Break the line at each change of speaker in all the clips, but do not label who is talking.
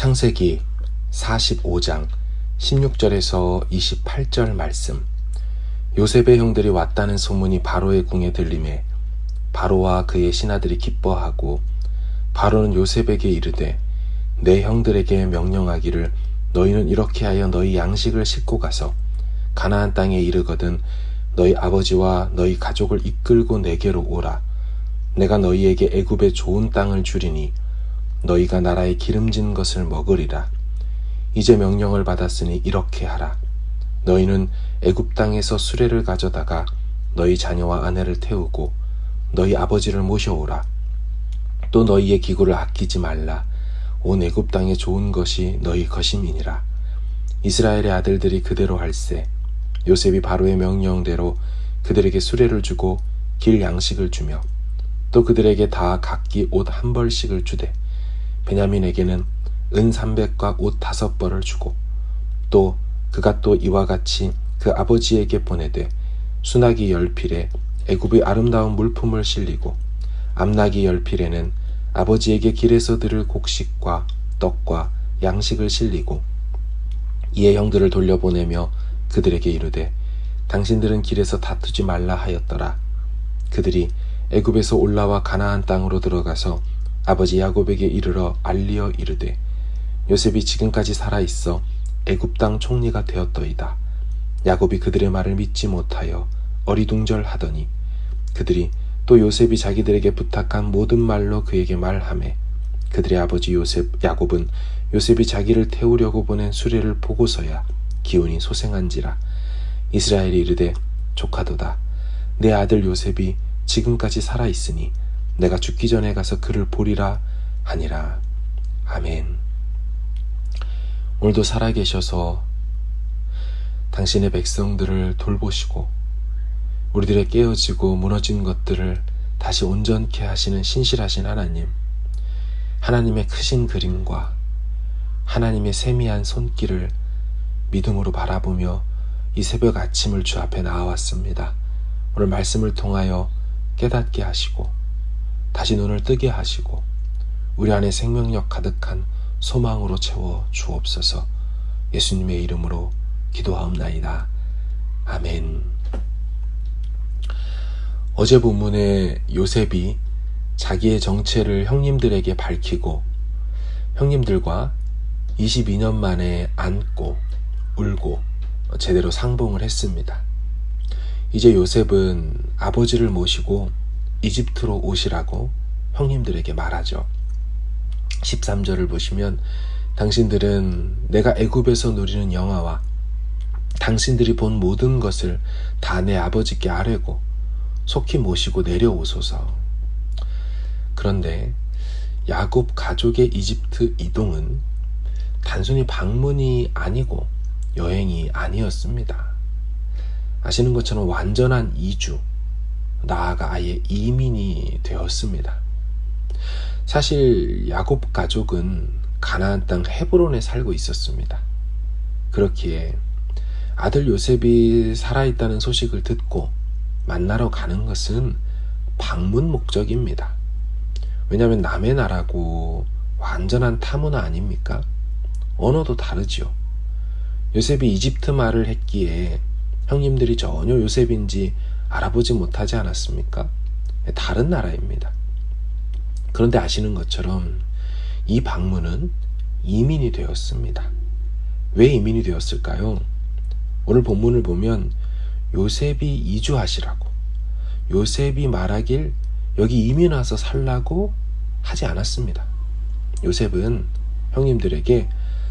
창세기 45장 16절에서 28절 말씀. 요셉의 형들이 왔다는 소문이 바로의 궁에 들림에 바로와 그의 신하들이 기뻐하고 바로는 요셉에게 이르되 내 형들에게 명령하기를 너희는 이렇게 하여 너희 양식을 싣고 가서 가나안 땅에 이르거든 너희 아버지와 너희 가족을 이끌고 내게로 오라. 내가 너희에게 애굽의 좋은 땅을 주리니 너희가 나라의 기름진 것을 먹으리라. 이제 명령을 받았으니 이렇게 하라. 너희는 애굽 땅에서 수레를 가져다가 너희 자녀와 아내를 태우고 너희 아버지를 모셔오라. 또 너희의 기구를 아끼지 말라. 온 애굽 땅에 좋은 것이 너희 것임이니라. 이스라엘의 아들들이 그대로 할세. 요셉이 바로의 명령대로 그들에게 수레를 주고 길 양식을 주며 또 그들에게 다 각기 옷 한 벌씩을 주되 베냐민에게는 은 300과 옷 5벌을 주고 또 그가 또 이와 같이 그 아버지에게 보내되 수나기 10필에 애굽의 아름다운 물품을 실리고 암나기 10필에는 아버지에게 길에서 들을 곡식과 떡과 양식을 실리고 이에 형들을 돌려보내며 그들에게 이르되 당신들은 길에서 다투지 말라 하였더라. 그들이 애굽에서 올라와 가나안 땅으로 들어가서 아버지 야곱에게 이르러 알리어 이르되 요셉이 지금까지 살아있어 애굽 땅 총리가 되었더이다. 야곱이 그들의 말을 믿지 못하여 어리둥절하더니 그들이 또 요셉이 자기들에게 부탁한 모든 말로 그에게 말하매 그들의 아버지 야곱은 요셉이 자기를 태우려고 보낸 수레를 보고서야 기운이 소생한지라. 이스라엘이 이르되 조카도다. 내 아들 요셉이 지금까지 살아있으니 내가 죽기 전에 가서 그를 보리라 하니라. 아멘. 오늘도 살아계셔서 당신의 백성들을 돌보시고 우리들의 깨어지고 무너진 것들을 다시 온전케 하시는 신실하신 하나님, 하나님의 크신 그림과 하나님의 세미한 손길을 믿음으로 바라보며 이 새벽 아침을 주 앞에 나와왔습니다. 오늘 말씀을 통하여 깨닫게 하시고 다시 눈을 뜨게 하시고 우리 안에 생명력 가득한 소망으로 채워 주옵소서. 예수님의 이름으로 기도하옵나이다. 아멘. 어제 본문에 요셉이 자기의 정체를 형님들에게 밝히고 형님들과 22년 만에 안고 울고 제대로 상봉을 했습니다. 이제 요셉은 아버지를 모시고 이집트로 오시라고 형님들에게 말하죠. 13절을 보시면 당신들은 내가 애굽에서 누리는 영화와 당신들이 본 모든 것을 다 내 아버지께 아뢰고 속히 모시고 내려오소서. 그런데 야곱 가족의 이집트 이동은 단순히 방문이 아니고 여행이 아니었습니다. 아시는 것처럼 완전한 이주, 나아가 아예 이민이 되었습니다. 사실 야곱 가족은 가나안 땅 헤브론에 살고 있었습니다. 그렇기에 아들 요셉이 살아있다는 소식을 듣고 만나러 가는 것은 방문 목적입니다. 왜냐하면 남의 나라고 완전한 타문화 아닙니까? 언어도 다르지요. 요셉이 이집트 말을 했기에 형님들이 전혀 요셉인지 알아보지 못하지 않았습니까? 다른 나라입니다. 그런데 아시는 것처럼 이 방문은 이민이 되었습니다. 왜 이민이 되었을까요? 오늘 본문을 보면 요셉이 이주하시라고, 요셉이 말하길 여기 이민 와서 살라고 하지 않았습니다. 요셉은 형님들에게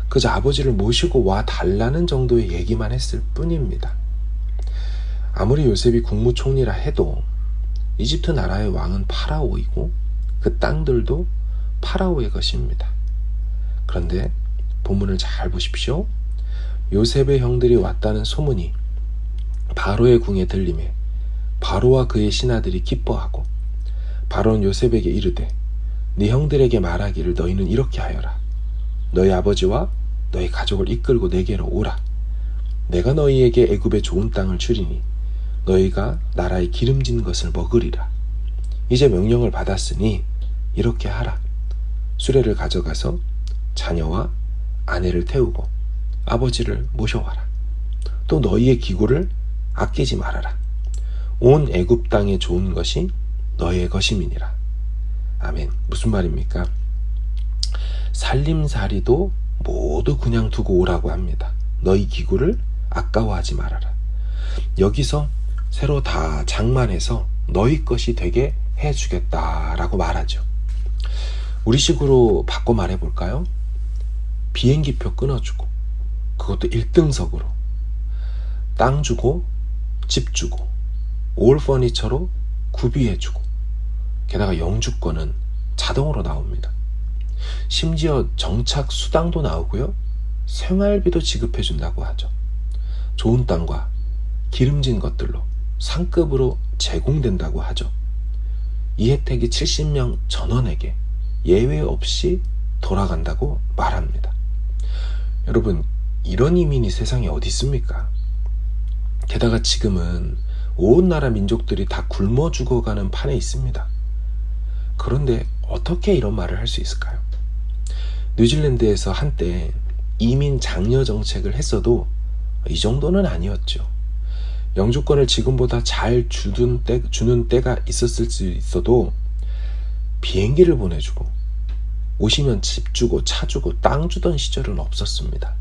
그저 아버지를 모시고 와 달라는 정도의 얘기만 했을 뿐입니다. 아무리 요셉이 국무총리라 해도 이집트 나라의 왕은 파라오이고 그 땅들도 파라오의 것입니다. 그런데 본문을 잘 보십시오. 요셉의 형들이 왔다는 소문이 바로의 궁에 들림에 바로와 그의 신하들이 기뻐하고 바로는 요셉에게 이르되 네 형들에게 말하기를 너희는 이렇게 하여라. 너희 아버지와 너희 가족을 이끌고 내게로 오라. 내가 너희에게 애굽의 좋은 땅을 주리니 너희가 나라의 기름진 것을 먹으리라. 이제 명령을 받았으니 이렇게 하라. 수레를 가져가서 자녀와 아내를 태우고 아버지를 모셔와라. 또 너희의 기구를 아끼지 말아라. 온 애굽 땅에 좋은 것이 너희의 것임이니라. 아멘. 무슨 말입니까? 살림살이도 모두 그냥 두고 오라고 합니다. 너희 기구를 아까워하지 말아라. 여기서 새로 다 장만해서 너희 것이 되게 해주겠다라고 말하죠. 우리식으로 바꿔 말해볼까요? 비행기표 끊어주고, 그것도 1등석으로, 땅 주고 집 주고 올 퍼니처로 구비해주고, 게다가 영주권은 자동으로 나옵니다. 심지어 정착 수당도 나오고요, 생활비도 지급해준다고 하죠. 좋은 땅과 기름진 것들로 상급으로 제공된다고 하죠. 이 혜택이 70명 전원에게 예외 없이 돌아간다고 말합니다. 여러분, 이런 이민이 세상에 어디 있습니까? 게다가 지금은 온 나라 민족들이 다 굶어 죽어가는 판에 있습니다. 그런데 어떻게 이런 말을 할 수 있을까요? 뉴질랜드에서 한때 이민 장려 정책을 했어도 이 정도는 아니었죠. 영주권을 지금보다 잘 주는 때가 있었을 수 있어도 비행기를 보내주고 오시면 집 주고 차 주고 땅 주던 시절은 없었습니다.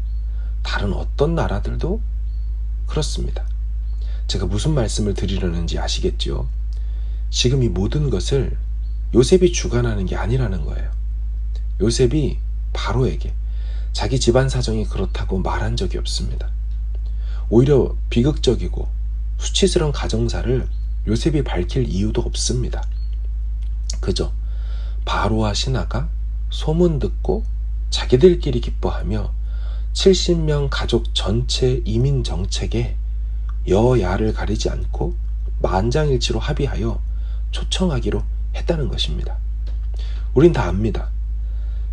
다른 어떤 나라들도 그렇습니다. 제가 무슨 말씀을 드리려는지 아시겠죠? 지금 이 모든 것을 요셉이 주관하는 게 아니라는 거예요. 요셉이 바로에게 자기 집안 사정이 그렇다고 말한 적이 없습니다. 오히려 비극적이고 수치스러운 가정사를 요셉이 밝힐 이유도 없습니다. 그저 바로와 신하가 소문 듣고 자기들끼리 기뻐하며 70명 가족 전체 이민 정책에 여야를 가리지 않고 만장일치로 합의하여 초청하기로 했다는 것입니다. 우린 다 압니다.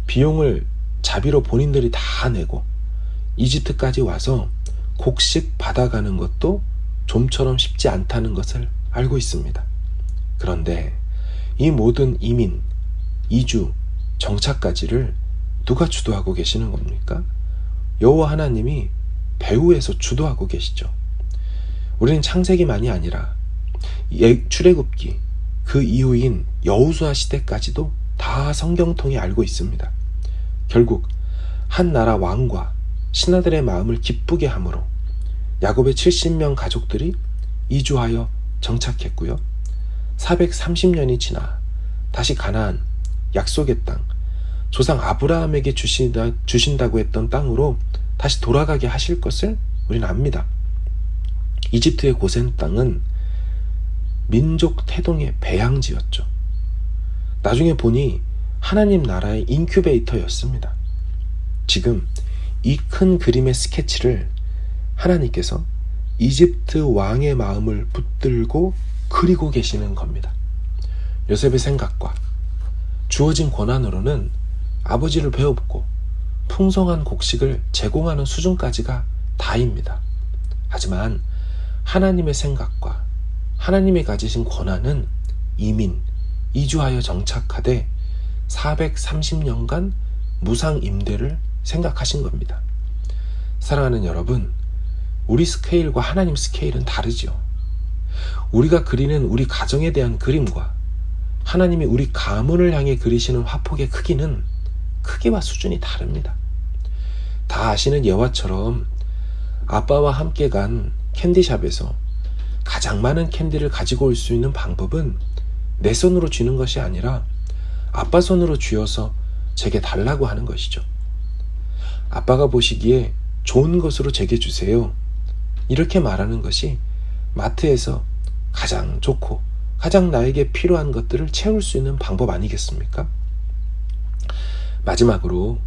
비용을 자비로 본인들이 다 내고 이집트까지 와서 곡식 받아가는 것도 좀처럼 쉽지 않다는 것을 알고 있습니다. 그런데 이 모든 이민, 이주, 정착까지를 누가 주도하고 계시는 겁니까? 여호와 하나님이 배후에서 주도하고 계시죠. 우리는 창세기만이 아니라 출애굽기, 그 이후인 여호수아 시대까지도 다 성경통에 알고 있습니다. 결국 한 나라 왕과 신하들의 마음을 기쁘게 함으로 야곱의 70명 가족들이 이주하여 정착했고요. 430년이 지나 다시 가나안, 약속의 땅, 조상 아브라함에게 주신다고 했던 땅으로 다시 돌아가게 하실 것을 우리는 압니다. 이집트의 고센 땅은 민족 태동의 배양지였죠. 나중에 보니 하나님 나라의 인큐베이터였습니다. 지금 이 큰 그림의 스케치를 하나님께서 이집트 왕의 마음을 붙들고 그리고 계시는 겁니다. 요셉의 생각과 주어진 권한으로는 아버지를 배웠고 풍성한 곡식을 제공하는 수준까지가 다입니다. 하지만 하나님의 생각과 하나님이 가지신 권한은 이민, 이주하여 정착하되 430년간 무상 임대를 생각하신 겁니다. 사랑하는 여러분, 우리 스케일과 하나님 스케일은 다르죠. 우리가 그리는 우리 가정에 대한 그림과 하나님이 우리 가문을 향해 그리시는 화폭의 크기는 크기와 수준이 다릅니다. 다 아시는 예화처럼 아빠와 함께 간 캔디샵에서 가장 많은 캔디를 가지고 올 수 있는 방법은 내 손으로 쥐는 것이 아니라 아빠 손으로 쥐어서 제게 달라고 하는 것이죠. 아빠가 보시기에 좋은 것으로 제게 주세요. 이렇게 말하는 것이 마트에서 가장 좋고 가장 나에게 필요한 것들을 채울 수 있는 방법 아니겠습니까? 마지막으로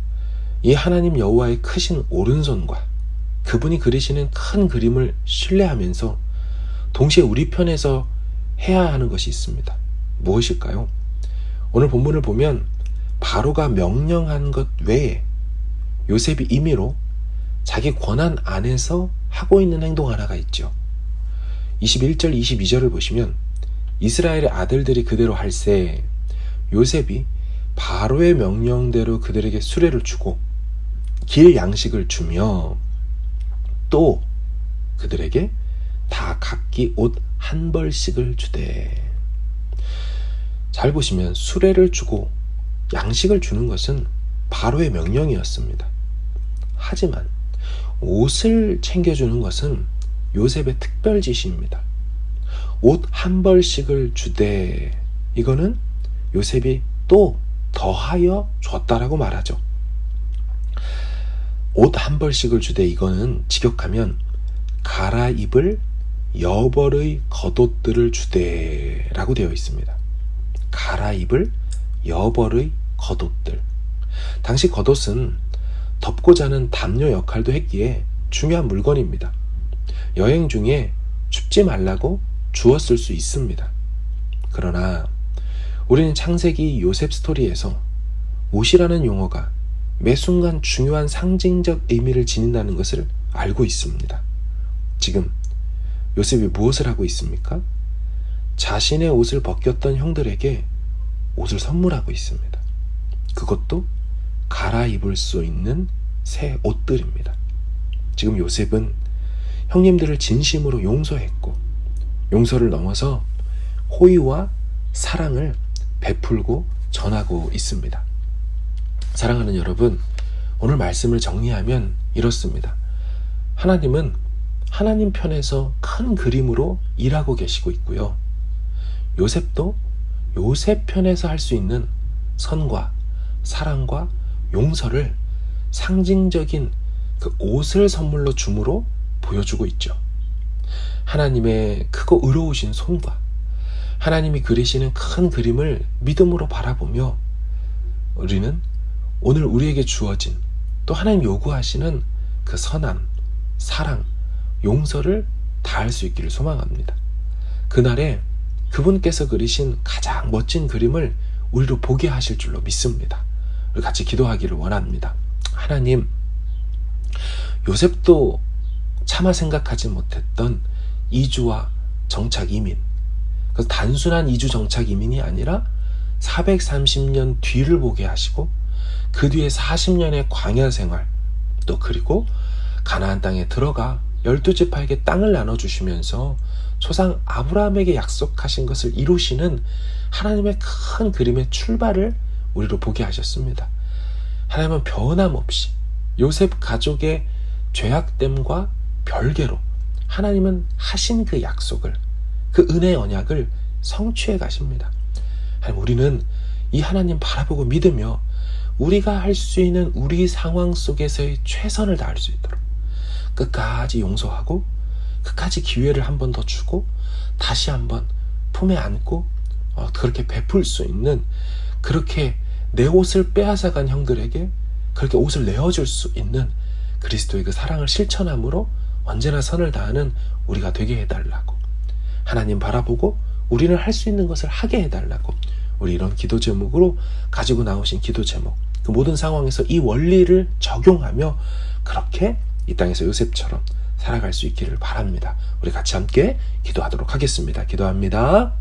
이 하나님 여호와의 크신 오른손과 그분이 그리시는 큰 그림을 신뢰하면서 동시에 우리 편에서 해야 하는 것이 있습니다. 무엇일까요? 오늘 본문을 보면 바로가 명령한 것 외에 요셉이 임의로 자기 권한 안에서 하고 있는 행동 하나가 있죠. 21절 22절을 보시면 이스라엘의 아들들이 그대로 할세 요셉이 바로의 명령대로 그들에게 수레를 주고 길 양식을 주며 또 그들에게 다 각기 옷 한 벌씩을 주되. 잘 보시면 수레를 주고 양식을 주는 것은 바로의 명령이었습니다. 하지만 옷을 챙겨주는 것은 요셉의 특별 지시입니다. 옷 한 벌씩을 주되, 이거는 요셉이 또 더하여 줬다라고 말하죠. 옷 한 벌씩을 주되, 이거는 직역하면 갈아입을 여벌의 겉옷들을 주되 라고 되어 있습니다. 갈아입을 여벌의 겉옷들. 당시 겉옷은 덮고 자는 담요 역할도 했기에 중요한 물건입니다. 여행 중에 춥지 말라고 주었을 수 있습니다. 그러나 우리는 창세기 요셉 스토리에서 옷이라는 용어가 매 순간 중요한 상징적 의미를 지닌다는 것을 알고 있습니다. 지금 요셉이 무엇을 하고 있습니까? 자신의 옷을 벗겼던 형들에게 옷을 선물하고 있습니다. 그것도 갈아입을 수 있는 새 옷들입니다. 지금 요셉은 형님들을 진심으로 용서했고, 용서를 넘어서 호의와 사랑을 베풀고 전하고 있습니다. 사랑하는 여러분, 오늘 말씀을 정리하면 이렇습니다. 하나님은 하나님 편에서 큰 그림으로 일하고 계시고 있고요. 요셉도 요셉 편에서 할 수 있는 선과 사랑과 용서를 상징적인 그 옷을 선물로 줌으로 보여주고 있죠. 하나님의 크고 의로우신 손과 하나님이 그리시는 큰 그림을 믿음으로 바라보며 우리는 오늘 우리에게 주어진, 또 하나님 요구하시는 그 선함, 사랑, 용서를 다할 수 있기를 소망합니다. 그날에 그분께서 그리신 가장 멋진 그림을 우리로 보게 하실 줄로 믿습니다. 우리 같이 기도하기를 원합니다. 하나님, 요셉도 차마 생각하지 못했던 이주와 정착 이민, 그 단순한 이주 정착 이민이 아니라 430년 뒤를 보게 하시고 그 뒤에 40년의 광야 생활, 또 그리고 가나안 땅에 들어가 12지파에게 땅을 나눠주시면서 조상 아브라함에게 약속하신 것을 이루시는 하나님의 큰 그림의 출발을 우리로 보게 하셨습니다. 하나님은 변함없이 요셉 가족의 죄악됨과 별개로 하나님은 하신 그 약속을, 그 은혜의 언약을 성취해 가십니다. 하나님, 우리는 이 하나님 바라보고 믿으며 우리가 할 수 있는 우리 상황 속에서의 최선을 다할 수 있도록 끝까지 용서하고 끝까지 기회를 한 번 더 주고 다시 한번 품에 안고 그렇게 베풀 수 있는, 그렇게 내 옷을 빼앗아간 형들에게 그렇게 옷을 내어줄 수 있는 그리스도의 그 사랑을 실천함으로 언제나 선을 다하는 우리가 되게 해달라고, 하나님 바라보고 우리는 할 수 있는 것을 하게 해달라고, 우리 이런 기도 제목으로 가지고 나오신 기도 제목, 그 모든 상황에서 이 원리를 적용하며 그렇게 이 땅에서 요셉처럼 살아갈 수 있기를 바랍니다. 우리 같이 함께 기도하도록 하겠습니다. 기도합니다.